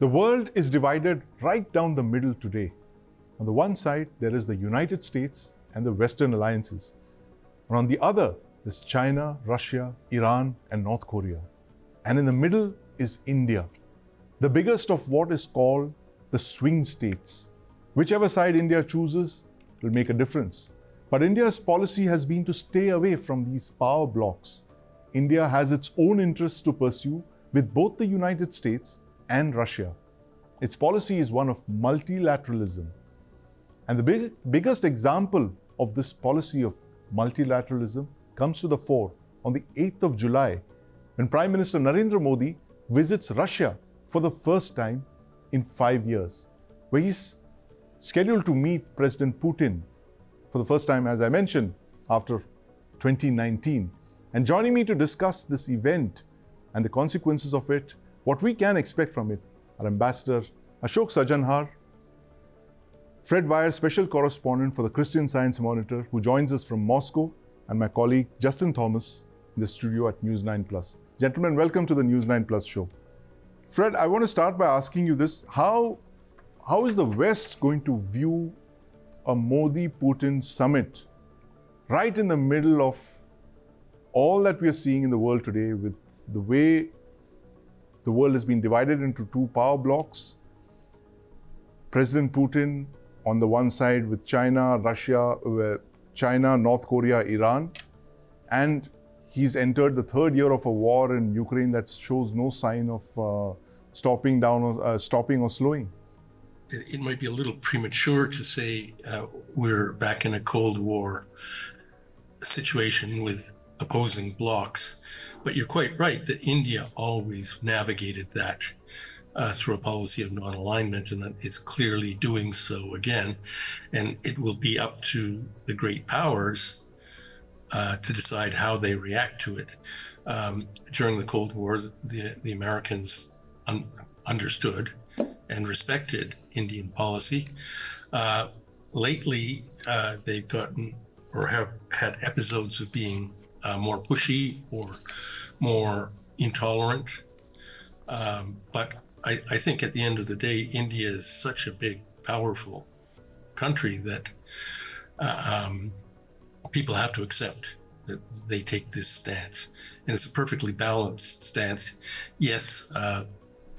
The world is divided right down the middle today. On the one side, there is the United States and the Western alliances. And on the other, there's China, Russia, Iran, and North Korea. And in the middle is India, the biggest of what is called the swing states. Whichever side India chooses will make a difference. But India's policy has been to stay away from these power blocks. India has its own interests to pursue with both the United States and Russia. Its policy is one of multilateralism. And the biggest example of this policy of multilateralism comes to the fore on the 8th of July, when Prime Minister Narendra Modi visits Russia for the first time in 5 years, where he's scheduled to meet President Putin for the first time, as I mentioned, after 2019. And joining me to discuss this event and the consequences of it, what we can expect from it, are Ambassador Ashok Sajanhar, Fred Weyer, Special Correspondent for the Christian Science Monitor, who joins us from Moscow, and my colleague Justin Thomas in the studio at News9+. Gentlemen, welcome to the News9+ show. Fred, I want to start by asking you this. How is the West going to view a Modi-Putin summit right in the middle of all that we are seeing in the world today, with the way the world has been divided into two power blocks? President Putin on the one side with China, Russia, North Korea, Iran, and he's entered the third year of a war in Ukraine that shows no sign of stopping or slowing. It might be a little premature to say we're back in a Cold War situation with opposing blocs, but you're quite right that India always navigated that through a policy of non-alignment, and that it's clearly doing so again. And it will be up to the great powers to decide how they react to it. During the Cold War, the Americans understood and respected Indian policy. Lately, they've gotten or have had episodes of being more pushy or more intolerant. But I think at the end of the day, India is such a big, powerful country that people have to accept that they take this stance. And it's a perfectly balanced stance. Yes,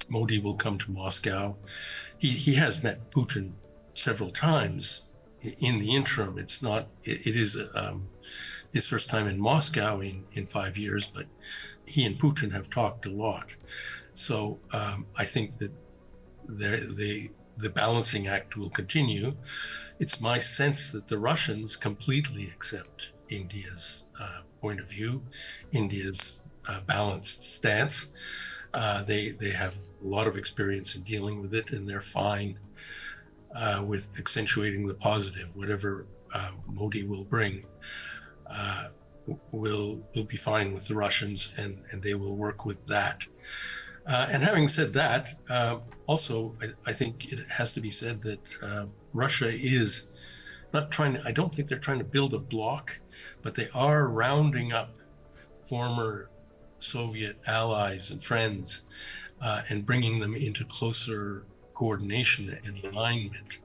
Modi will come to Moscow. He has met Putin several times in the interim. It is his first time in Moscow in 5 years, but he and Putin have talked a lot. So I think that the balancing act will continue. It's my sense that the Russians completely accept India's point of view, India's balanced stance. They have a lot of experience in dealing with it, and they're fine with accentuating the positive. Whatever Modi will bring will be fine with the Russians, and they will work with that. And having said that, also, I think it has to be said that Russia is not trying to, I don't think they're trying to build a bloc, but they are rounding up former Soviet allies and friends and bringing them into closer coordination and alignment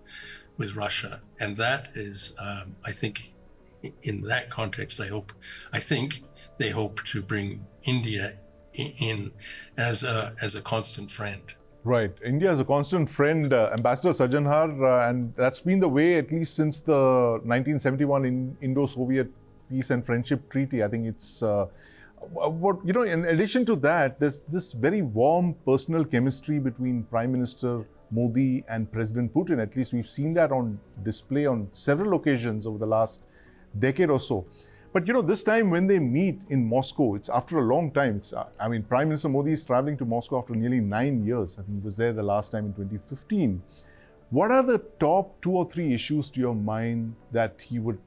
with Russia. And that is, I think, in that context, I think they hope to bring India in as a constant friend. Right. India is a constant friend, Ambassador Sajanhar, and that's been the way at least since the 1971 Indo-Soviet Peace and Friendship Treaty. I think it's, in addition to that, there's this very warm personal chemistry between Prime Minister Modi and President Putin. At least we've seen that on display on several occasions over the last decade or so. But this time when they meet in Moscow, it's after a long time. Prime Minister Modi is traveling to Moscow after nearly 9 years. I think he was there the last time in 2015. What are the top 2 or 3 issues to your mind that he would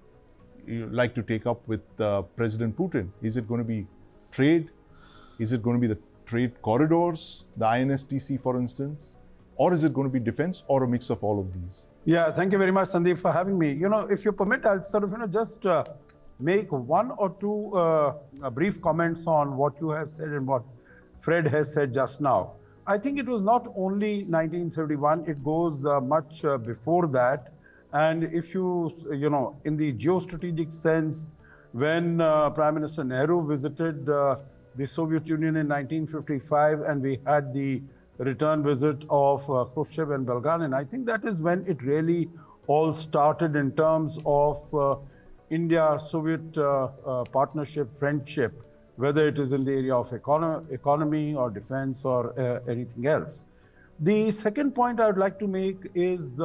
like to take up with President Putin? Is it going to be trade? Is it going to be the trade corridors, the INSTC, for instance? Or is it going to be defense, or a mix of all of these? Yeah, thank you very much, Sandeep, for having me. If you permit, I'll sort of, just make 1 or 2 brief comments on what you have said and what Fred has said just now. I think it was not only 1971, it goes much before that. And if you in the geostrategic sense, when Prime Minister Nehru visited the Soviet Union in 1955, and we had the return visit of Khrushchev and Bulgarin, I think that is when it really all started in terms of India-Soviet partnership, friendship, whether it is in the area of economy or defense or anything else. The second point I would like to make is,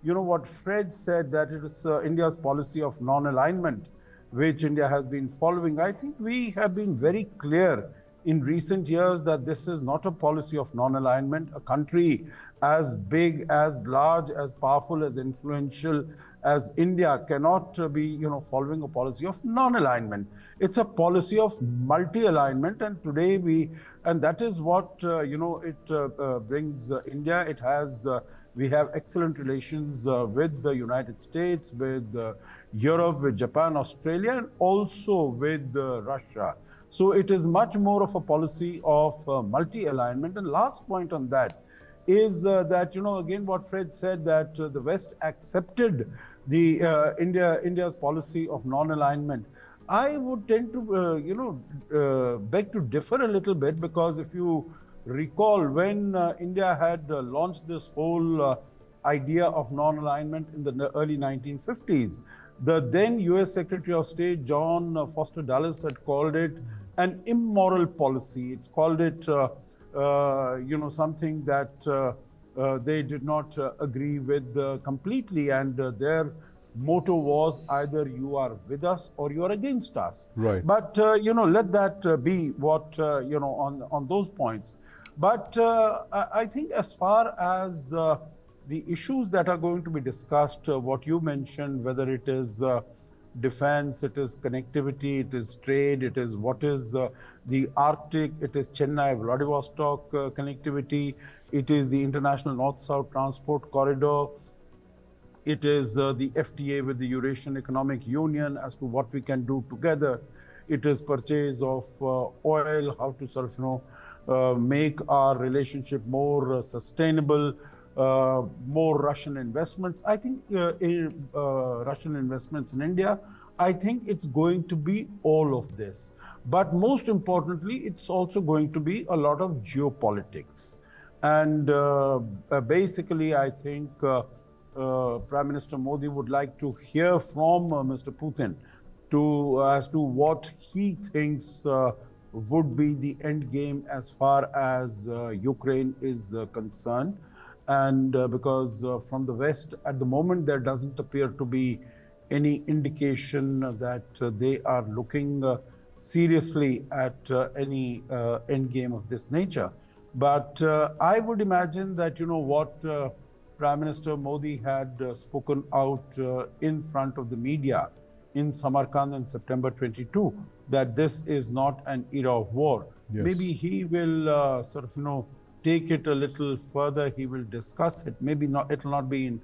what Fred said, that it is India's policy of non-alignment, which India has been following. I think we have been very clear in recent years that this is not a policy of non-alignment. A country as big, as large, as powerful, as influential as India cannot be, following a policy of non-alignment. It's a policy of multi-alignment, and today and that is what, it brings India. It has, we have excellent relations with the United States, with Europe, with Japan, Australia, and also with Russia. So it is much more of a policy of multi-alignment. And last point on that is that, again, what Fred said, that the West accepted the India's policy of non-alignment. I would tend to, beg to differ a little bit, because if you recall, when India had launched this whole idea of non-alignment in the early 1950s, the then US Secretary of State, John Foster Dulles, had called it an immoral policy. It called it, something that they did not agree with completely, and their motto was either you are with us or you are against us. Right. But let that be what on those points. But I think as far as the issues that are going to be discussed, what you mentioned, whether it is defense, it is connectivity, it is trade, it is what is the Arctic, it is Chennai-Vladivostok connectivity, it is the International North-South Transport Corridor, it is the FTA with the Eurasian Economic Union as to what we can do together, it is purchase of oil, how to sort of make our relationship more sustainable, more Russian investments. I think Russian investments in India, I think it's going to be all of this. But most importantly, it's also going to be a lot of geopolitics. And basically, I think Prime Minister Modi would like to hear from Mr. Putin as to what he thinks would be the end game as far as Ukraine is concerned. And because from the West, at the moment, there doesn't appear to be any indication that they are looking seriously at any end game of this nature. But I would imagine that, what Prime Minister Modi had spoken out in front of the media in Samarkand in September 22, that this is not an era of war. Yes. Maybe he will sort of, take it a little further. He will discuss it. Maybe not. It will not be in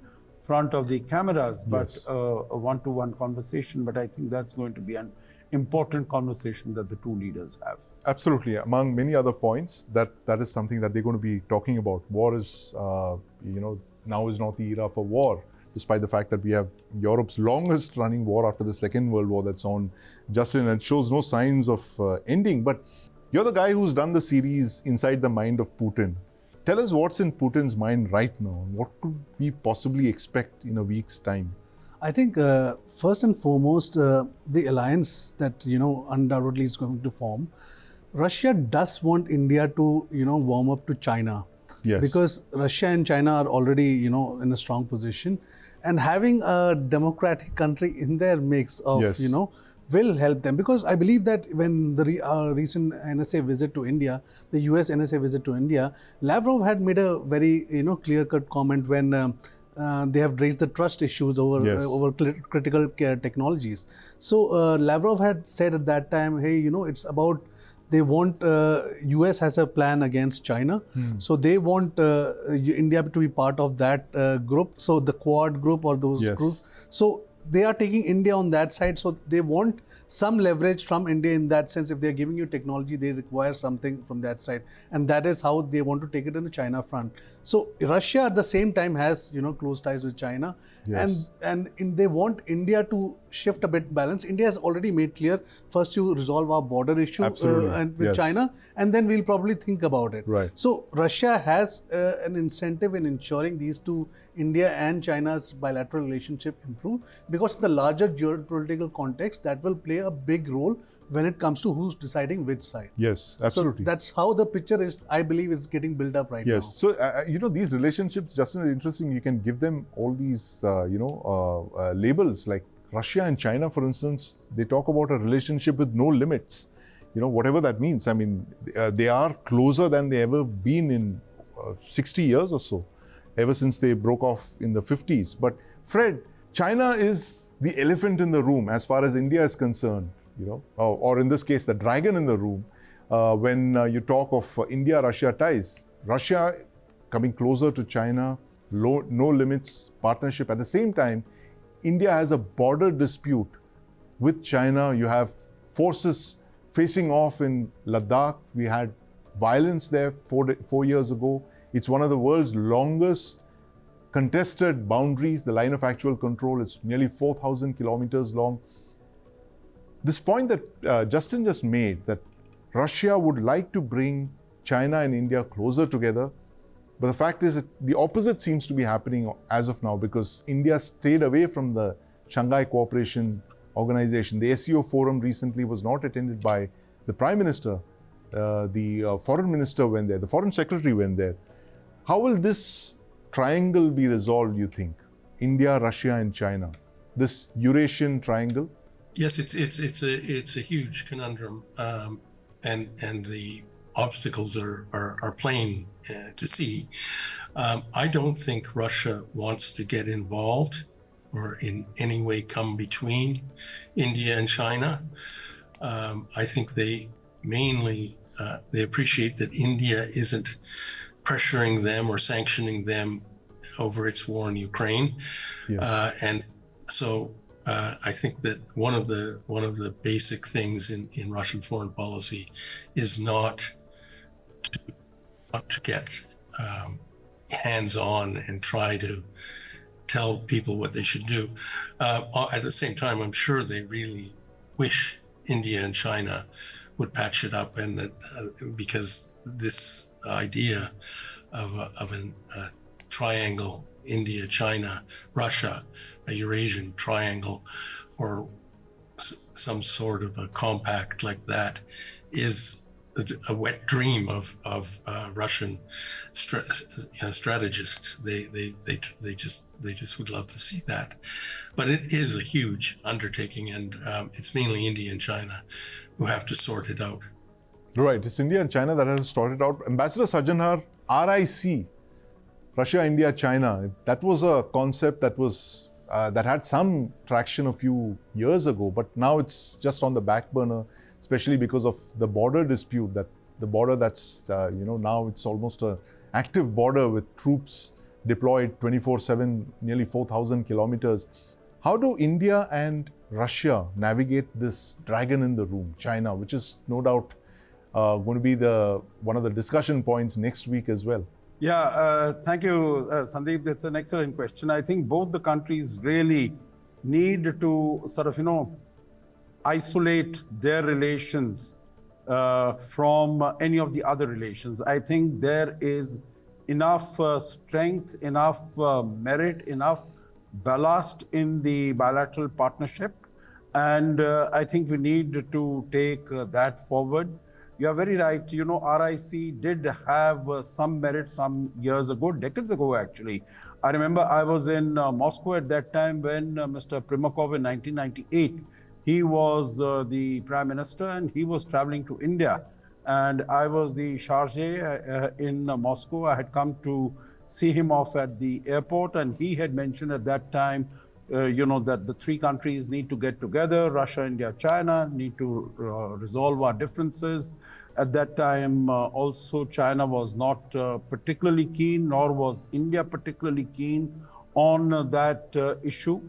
front of the cameras, but yes, a one-to-one conversation. But I think that's going to be an important conversation that the two leaders have. Absolutely. Among many other points, that is something that they're going to be talking about. War is, now is not the era for war, despite the fact that we have Europe's longest running war after the Second World War that's on, Justin, and it shows no signs of ending. But you're the guy who's done the series Inside the Mind of Putin. Tell us what's in Putin's mind right now. What could we possibly expect in a week's time? I think first and foremost, the alliance that, undoubtedly is going to form, Russia does want India to, warm up to China. Yes. Because Russia and China are already, in a strong position. And having a democratic country in their mix of, yes, will help them. Because I believe that when the recent NSA visit to India, the US NSA visit to India, Lavrov had made a very, clear-cut comment when they have raised the trust issues over, yes, over critical care technologies. So Lavrov had said at that time, hey, it's about, they want, US has a plan against China. So they want India to be part of that group. So the Quad group or those yes, groups. So they are taking India on that side, so they want some leverage from India in that sense. If they are giving you technology, they require something from that side, and that is how they want to take it on the China front. So Russia at the same time has close ties with China, Yes. and they want India to shift a bit balance. India has already made clear, first you resolve our border issue Absolutely. and with Yes. China, and then we'll probably think about it. Right. So Russia has an incentive in ensuring these two, India and China's bilateral relationship, improve, because in the larger geopolitical context, that will play a big role when it comes to who's deciding which side. Yes, absolutely. So that's how the picture is, I believe, is getting built up right now. Yes. So, these relationships, Justin, are interesting. You can give them all these, labels like Russia and China, for instance. They talk about a relationship with no limits, whatever that means. I mean, they are closer than they ever been in 60 years or so, ever since they broke off in the 50s. But Fred, China is the elephant in the room as far as India is concerned, or in this case, the dragon in the room. When you talk of India-Russia ties, Russia coming closer to China, no limits partnership. At the same time, India has a border dispute with China. You have forces facing off in Ladakh. We had violence there 4 years ago. It's one of the world's longest contested boundaries. The line of actual control is nearly 4,000 kilometers long. This point that Justin just made, that Russia would like to bring China and India closer together, but the fact is that the opposite seems to be happening as of now, because India stayed away from the Shanghai Cooperation Organization. The SCO forum recently was not attended by the Prime Minister. The Foreign Minister went there, the Foreign Secretary went there. How will this triangle be resolved, you think? India, Russia and China, this Eurasian triangle? Yes, it's a huge conundrum, and the obstacles are plain to see. I don't think Russia wants to get involved or in any way come between India and China. I think they mainly they appreciate that India isn't pressuring them or sanctioning them over its war in Ukraine. Yes. And so I think that one of the basic things in Russian foreign policy is not to get hands-on and try to tell people what they should do. At the same time, I'm sure they really wish India and China would patch it up, and that because this idea of a triangle, India, China, Russia, a Eurasian triangle, or some sort of a compact like that, is a wet dream of Russian strategists. They just would love to see that, but it is a huge undertaking, and it's mainly India and China who have to sort it out. Right, it's India and China that have to sort it out. Ambassador Sajjanhar, RIC, Russia, India, China, that was a concept that was that had some traction a few years ago, but now it's just on the back burner, especially because of the border dispute, that the border that's, now it's almost an active border with troops deployed 24/7, nearly 4,000 kilometers. How do India and Russia navigate this dragon in the room, China, which is no doubt going to be one of the discussion points next week as well? Yeah, thank you, Sandeep. That's an excellent question. I think both the countries really need to sort of, isolate their relations from any of the other relations. I think there is enough strength, enough merit, enough ballast in the bilateral partnership. And I think we need to take that forward. You are very right. RIC did have some merit some years ago, decades ago, actually. I remember I was in Moscow at that time when Mr. Primakov in 1998, he was the Prime Minister and he was traveling to India. And I was the charge in Moscow. I had come to see him off at the airport, and he had mentioned at that time, that the three countries need to get together, Russia, India, China, need to resolve our differences. At that time, also China was not particularly keen, nor was India particularly keen on that issue.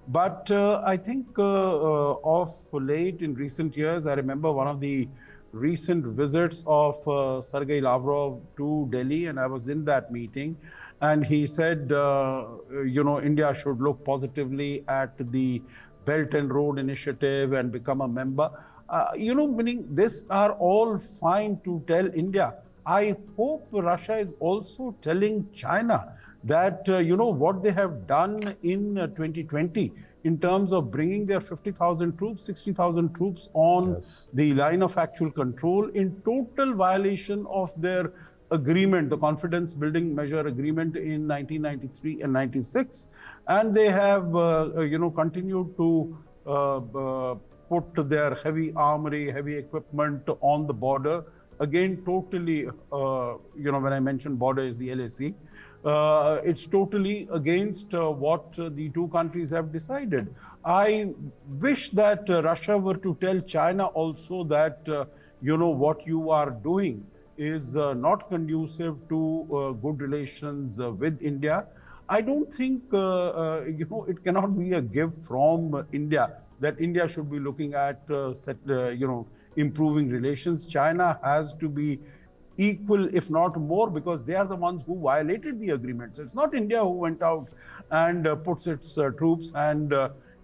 But I think of late in recent years, I remember one of the recent visits of Sergei Lavrov to Delhi, and I was in that meeting. And he said, India should look positively at the Belt and Road Initiative and become a member. Meaning these are all fine to tell India. I hope Russia is also telling China that, what they have done in 2020 in terms of bringing their 50,000 troops, 60,000 troops on the line of actual control in total violation of their agreement, the confidence building measure agreement in 1993 and 96. And they have, continued to put their heavy armory, heavy equipment on the border. Again, totally, when I mentioned border is the LAC. It's totally against what the two countries have decided. I wish that Russia were to tell China also that, what you are doing is not conducive to good relations with India. I don't think, it cannot be a gift from India that India should be looking at, improving relations. China has to be equal, if not more, because they are the ones who violated the agreement. So it's not India who went out and puts its troops. And,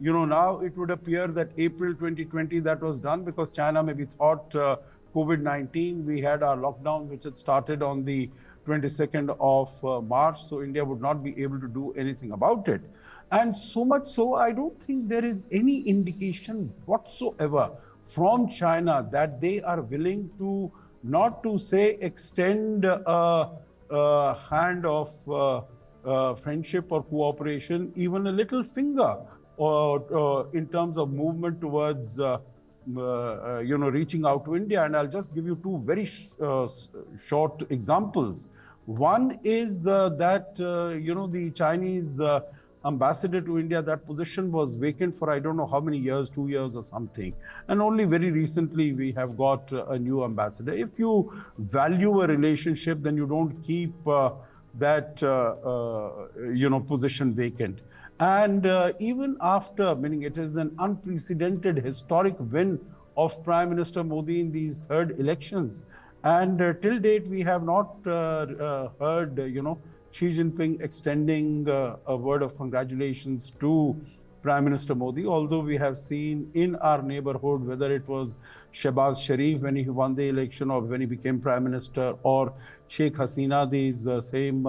now it would appear that April 2020 that was done because China maybe thought COVID-19, we had our lockdown, which had started on the 22nd of March. So India would not be able to do anything about it. And so much so, I don't think there is any indication whatsoever from China that they are willing to not to say extend a hand of friendship or cooperation, even a little finger, or in terms of movement towards, reaching out to India. And I'll just give you two very short examples. One is that, the Chinese ambassador to India, that position was vacant for I don't know how many years, 2 years or something. And only very recently we have got a new ambassador. If you value a relationship, then you don't keep that, position vacant. And even after, meaning it is an unprecedented historic win of Prime Minister Modi in these third elections. And till date, we have not heard, Xi Jinping extending a word of congratulations to Prime Minister Modi, although we have seen in our neighborhood, whether it was Shehbaz Sharif when he won the election or when he became Prime Minister, or Sheikh Hasina, these same,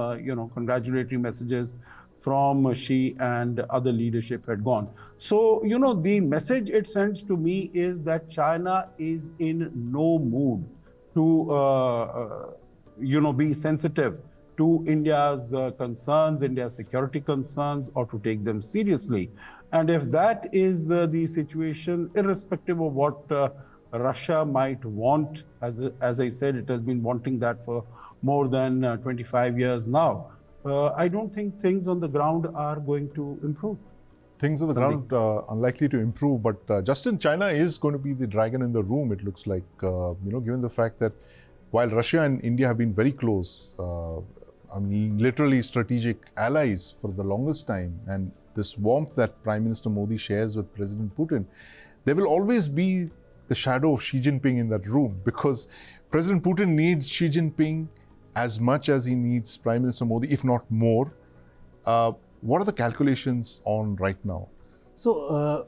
congratulatory messages from Xi and other leadership had gone. So, the message it sends to me is that China is in no mood to, be sensitive to India's concerns, India's security concerns, or to take them seriously. And if that is the situation, irrespective of what Russia might want, as I said, it has been wanting that for more than 25 years now, I don't think things on the ground are going to improve. Things on the ground unlikely to improve, but Justin, China is going to be the dragon in the room, it looks like, given the fact that while Russia and India have been very close, literally strategic allies for the longest time, and this warmth that Prime Minister Modi shares with President Putin, there will always be the shadow of Xi Jinping in that room, because President Putin needs Xi Jinping as much as he needs Prime Minister Modi, if not more. What are the calculations on right now? So,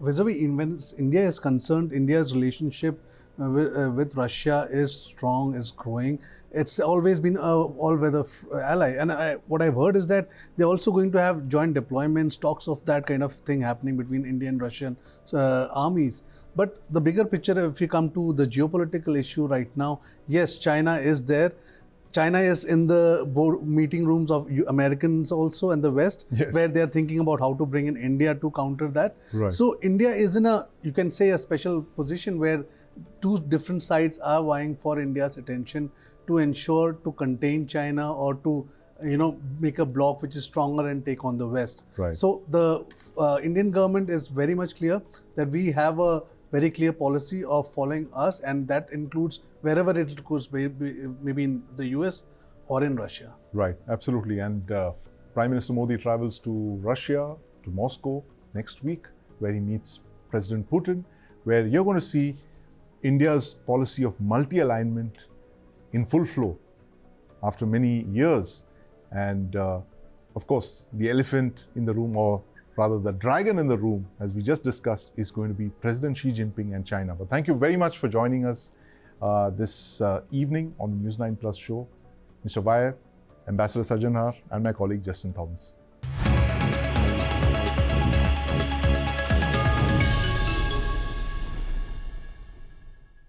vis-a-vis when India is concerned, India's relationship with Russia is strong, is growing. It's always been a all-weather ally. And what I've heard is that they're also going to have joint deployments, talks of that kind of thing happening between Indian and Russian armies. But the bigger picture, if you come to the geopolitical issue right now, yes, China is there. China is in the board meeting rooms of Americans also in the West, yes, where they're thinking about how to bring in India to counter that. Right. So India is in a, you can say, a special position where two different sides are vying for India's attention to ensure to contain China or to, make a bloc which is stronger and take on the West. Right. So the Indian government is very much clear that we have a very clear policy of following us, and that includes wherever it goes, maybe in the US or in Russia. Right, absolutely. And Prime Minister Modi travels to Russia, to Moscow, next week, where he meets President Putin, where you're going to see India's policy of multi-alignment in full flow after many years. And of course, the elephant in the room, or rather the dragon in the room, as we just discussed, is going to be President Xi Jinping and China. But thank you very much for joining us this evening on the News 9 Plus show. Mr. Vair, Ambassador Sajjan Har, and my colleague Justin Thomas.